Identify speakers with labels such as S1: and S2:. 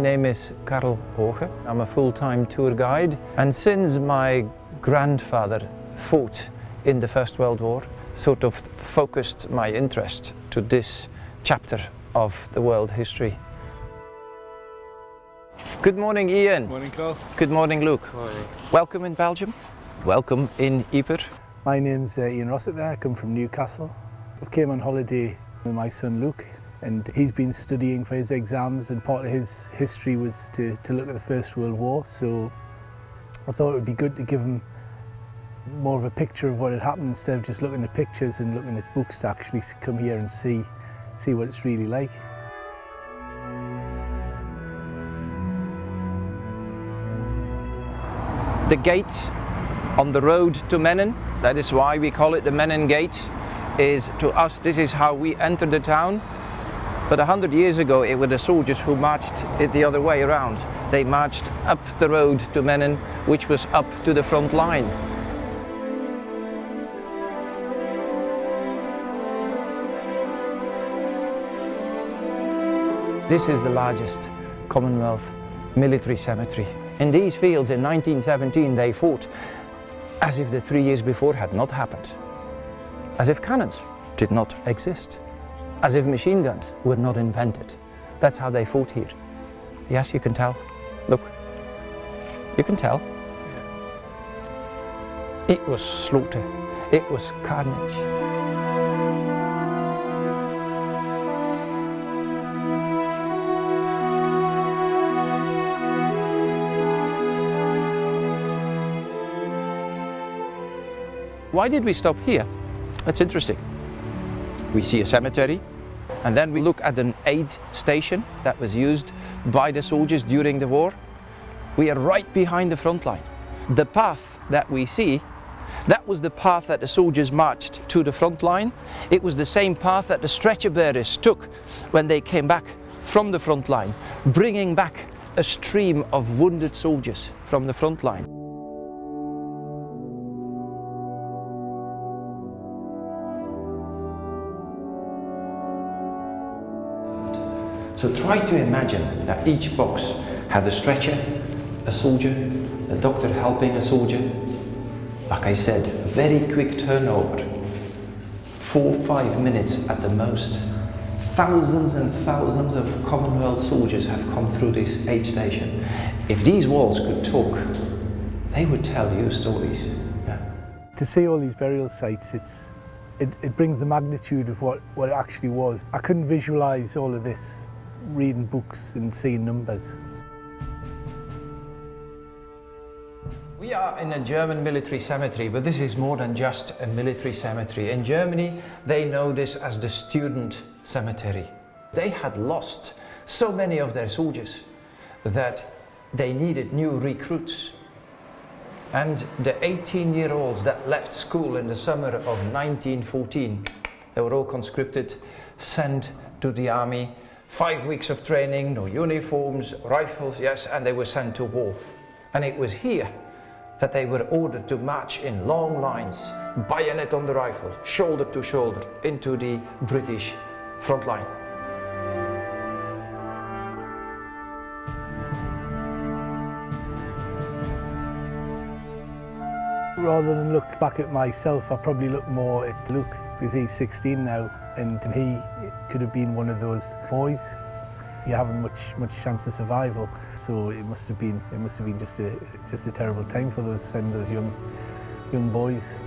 S1: name is Karl Hoge. I'm a full-time tour guide, and since my grandfather fought in the First World War, sort of focused my interest to this chapter of the world history. Good morning, Ian.
S2: Morning, Carl.
S1: Good morning, Luke.
S2: Morning.
S1: Welcome in Belgium. Welcome in Ypres.
S3: My name's Ian Rossiter. I come from Newcastle. I came on holiday with my son Luke, and he's been studying for his exams, and part of his history was to look at the First World War, so I thought it would be good to give him more of a picture of what had happened instead of just looking at pictures and looking at books, to actually come here and see what it's really like.
S1: The gate on the road to Mennen, that is why we call it the Mennen Gate, is to us, this is how we enter the town. But 100 years ago, it were the soldiers who marched it the other way around. They marched up the road to Mennen, which was up to the front line. This is the largest Commonwealth military cemetery. In these fields in 1917 they fought as if the 3 years before had not happened. As if cannons did not exist. As if machine guns were not invented. That's how they fought here. Yes, you can tell. Look, you can tell. It was slaughter. It was carnage. Why did we stop here? That's interesting. We see a cemetery, and then we look at an aid station that was used by the soldiers during the war. We are right behind the front line. The path that we see, that was the path that the soldiers marched to the front line. It was the same path that the stretcher bearers took when they came back from the front line, bringing back a stream of wounded soldiers from the front line. So try to imagine that each box had a stretcher, a soldier, a doctor helping a soldier. Like I said, very quick turnover, 4-5 minutes at the most. Thousands and thousands of Commonwealth soldiers have come through this aid station. If these walls could talk, they would tell you stories. Yeah.
S3: To see all these burial sites, it brings the magnitude of what it actually was. I couldn't visualise all of this reading books and seeing numbers.
S1: We are in a German military cemetery, but this is more than just a military cemetery. In Germany, they know this as the student cemetery. They had lost so many of their soldiers that they needed new recruits. And the 18-year-olds that left school in the summer of 1914, they were all conscripted, sent to the army. 5 weeks of training, no uniforms, rifles, yes, and they were sent to war. And it was here that they were ordered to march in long lines, bayonet on the rifle, shoulder to shoulder, into the British front line.
S3: Rather than look back at myself, I probably look more at Luke, because he's 16 now, and he could have been one of those boys. You haven't much chance of survival, so it must have been just a terrible time for those young boys.